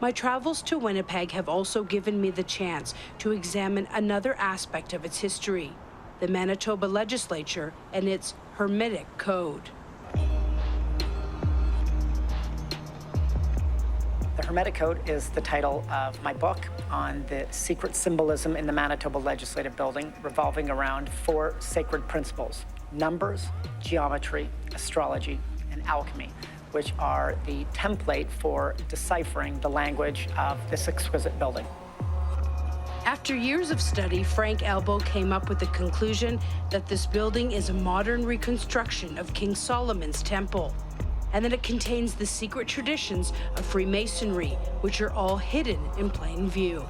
My travels to Winnipeg have also given me the chance to examine another aspect of its history, the Manitoba Legislature and its Hermetic Code. The Hermetic Code is the title of my book on the secret symbolism in the Manitoba Legislative Building, revolving around 4 sacred principles: numbers, geometry, astrology, and alchemy, which are the template for deciphering the language of this exquisite building. After years of study, Frank Albo came up with the conclusion that this building is a modern reconstruction of King Solomon's temple, and that it contains the secret traditions of Freemasonry, which are all hidden in plain view.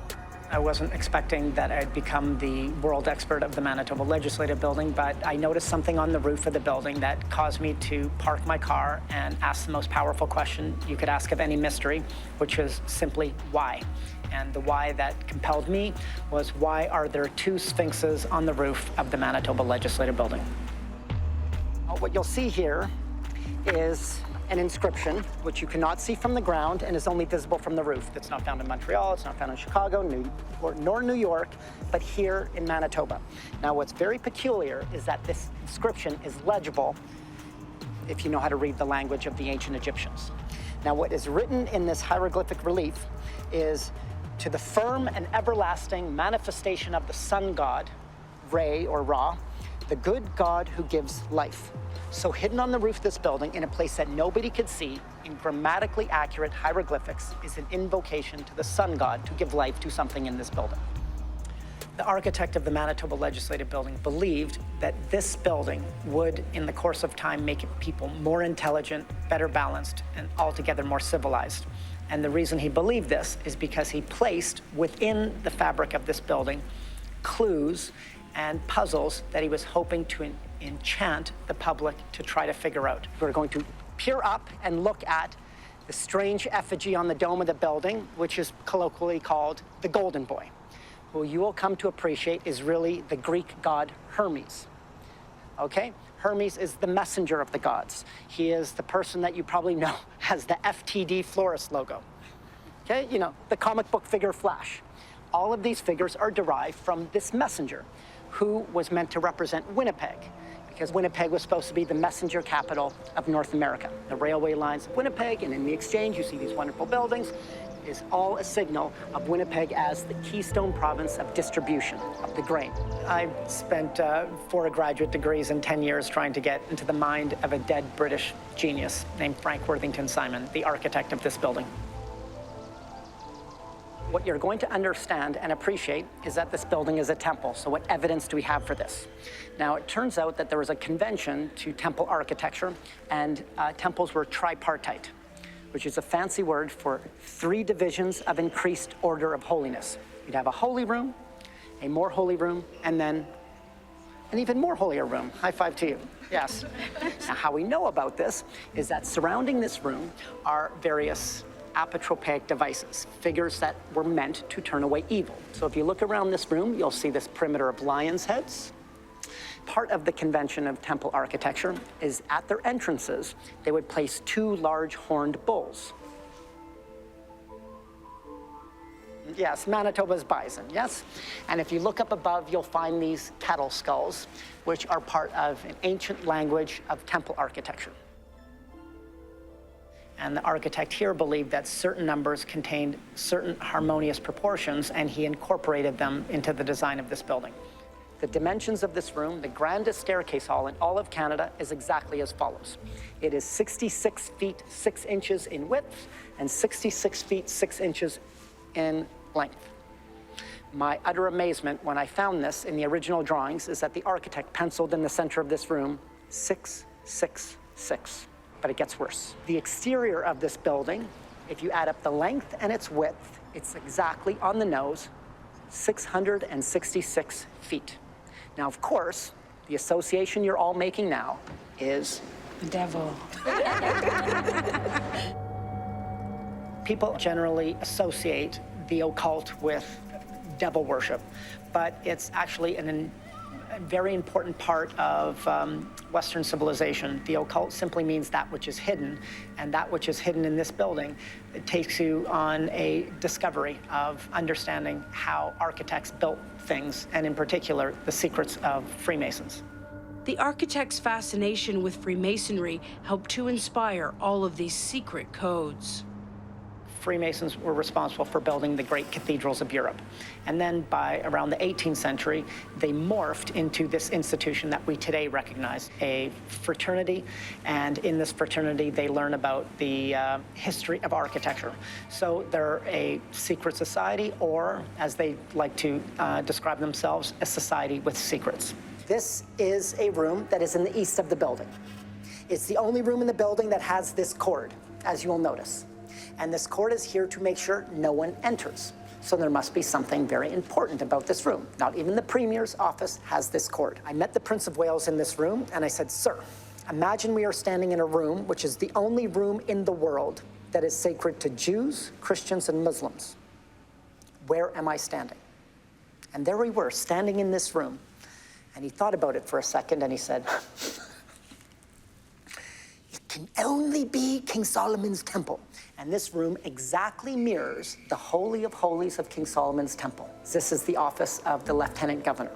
I wasn't expecting that I'd become the world expert of the Manitoba Legislative Building, but I noticed something on the roof of the building that caused me to park my car and ask the most powerful question you could ask of any mystery, which is simply why. And the why that compelled me was, why are there 2 Sphinxes on the roof of the Manitoba Legislative Building? What you'll see here is an inscription, which you cannot see from the ground and is only visible from the roof. That's not found in Montreal, it's not found in Chicago, nor New York, but here in Manitoba. Now, what's very peculiar is that this inscription is legible if you know how to read the language of the ancient Egyptians. Now, what is written in this hieroglyphic relief is, "To the firm and everlasting manifestation of the sun god, Re or Ra, the good God who gives life." So hidden on the roof of this building, in a place that nobody could see, in grammatically accurate hieroglyphics, is an invocation to the sun god to give life to something in this building. The architect of the Manitoba Legislative Building believed that this building would, in the course of time, make people more intelligent, better balanced, and altogether more civilized. And the reason he believed this is because he placed within the fabric of this building clues and puzzles that he was hoping to enchant the public to try to figure out. We're going to peer up and look at the strange effigy on the dome of the building, which is colloquially called the Golden Boy, who you will come to appreciate is really the Greek god Hermes. Okay? Hermes is the messenger of the gods. He is the person that you probably know as the FTD florist logo. Okay? You know, the comic book figure Flash. All of these figures are derived from this messenger, who was meant to represent Winnipeg, because Winnipeg was supposed to be the messenger capital of North America. The railway lines of Winnipeg, and in the exchange, you see these wonderful buildings, is all a signal of Winnipeg as the keystone province of distribution of the grain. I spent 4 graduate degrees and 10 years trying to get into the mind of a dead British genius named Frank Worthington Simon, the architect of this building. What you're going to understand and appreciate is that this building is a temple. So what evidence do we have for this? Now, it turns out that there was a convention to temple architecture, and temples were tripartite, which is a fancy word for 3 divisions of increased order of holiness. You'd have a holy room, a more holy room, and then an even more holier room. High five to you. Yes. Now, how we know about this is that surrounding this room are various apotropaic devices, figures that were meant to turn away evil. So if you look around this room, you'll see this perimeter of lions' heads. Part of the convention of temple architecture is at their entrances, they would place 2 large horned bulls. Yes, Manitoba's bison, yes? And if you look up above, you'll find these cattle skulls, which are part of an ancient language of temple architecture. And the architect here believed that certain numbers contained certain harmonious proportions, and he incorporated them into the design of this building. The dimensions of this room, the grandest staircase hall in all of Canada, is exactly as follows. It is 66 feet 6 inches in width and 66 feet 6 inches in length. My utter amazement when I found this in the original drawings is that the architect penciled in the center of this room 666. But it gets worse. The exterior of this building, if you add up the length and its width, it's exactly on the nose, 666 feet. Now, of course, the association you're all making now is The devil. People generally associate the occult with devil worship, but it's actually an a very important part of Western civilization. The occult simply means that which is hidden, and that which is hidden in this building, it takes you on a discovery of understanding how architects built things, and in particular, the secrets of Freemasons. The architect's fascination with Freemasonry helped to inspire all of these secret codes. Freemasons were responsible for building the great cathedrals of Europe. And then by around the 18th century, they morphed into this institution that we today recognize, a fraternity. And in this fraternity, they learn about the history of architecture. So they're a secret society, or as they like to describe themselves, a society with secrets. This is a room that is in the east of the building. It's the only room in the building that has this cord, as you will notice. And this cord is here to make sure no one enters. So there must be something very important about this room. Not even the Premier's office has this cord. I met the Prince of Wales in this room, and I said, "Sir, imagine we are standing in a room which is the only room in the world that is sacred to Jews, Christians, and Muslims. Where am I standing?" And there we were, standing in this room. And he thought about it for a second, and he said, "It can only be King Solomon's temple." And this room exactly mirrors the Holy of Holies of King Solomon's temple. This is the office of the Lieutenant Governor,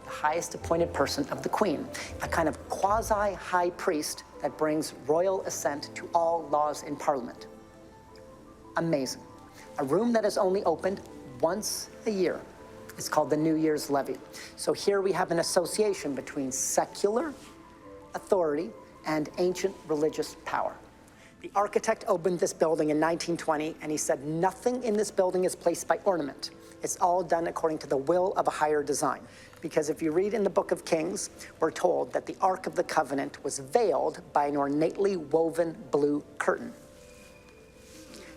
the highest appointed person of the Queen, a kind of quasi-high priest that brings royal assent to all laws in Parliament. Amazing. A room that is only opened once a year. It's called the New Year's Levee. So here we have an association between secular authority and ancient religious power. The architect opened this building in 1920, and he said nothing in this building is placed by ornament. It's all done according to the will of a higher design. Because if you read in the Book of Kings, we're told that the Ark of the Covenant was veiled by an ornately woven blue curtain.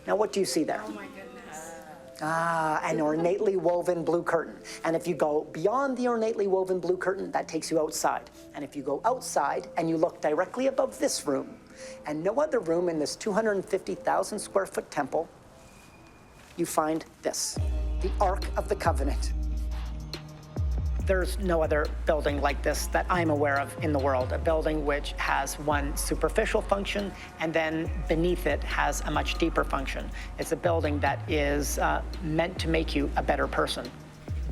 Now, what do you see there? Oh my goodness. An ornately woven blue curtain. And if you go beyond the ornately woven blue curtain, that takes you outside. And if you go outside and you look directly above this room, and no other room in this 250,000 square foot temple, you find this, the Ark of the Covenant. There's no other building like this that I'm aware of in the world, a building which has one superficial function and then beneath it has a much deeper function. It's a building that is meant to make you a better person.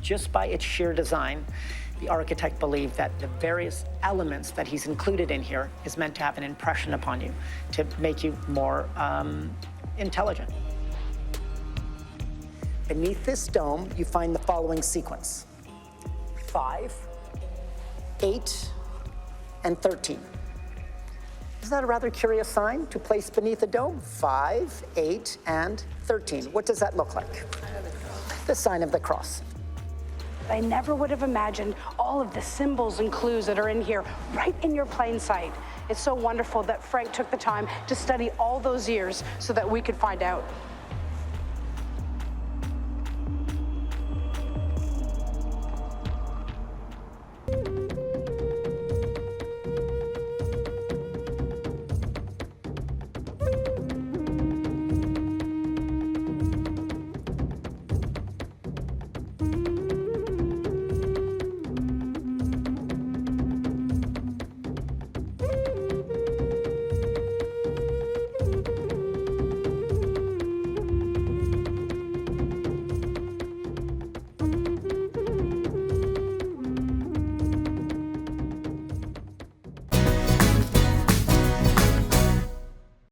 Just by its sheer design, the architect believed that the various elements that he's included in here is meant to have an impression upon you, to make you more intelligent. Beneath this dome, you find the following sequence: 5, 8, and 13. Isn't that a rather curious sign to place beneath a dome? 5, 8, and 13. What does that look like? The sign of the cross. I never would have imagined all of the symbols and clues that are in here, right in your plain sight. It's so wonderful that Frank took the time to study all those years so that we could find out.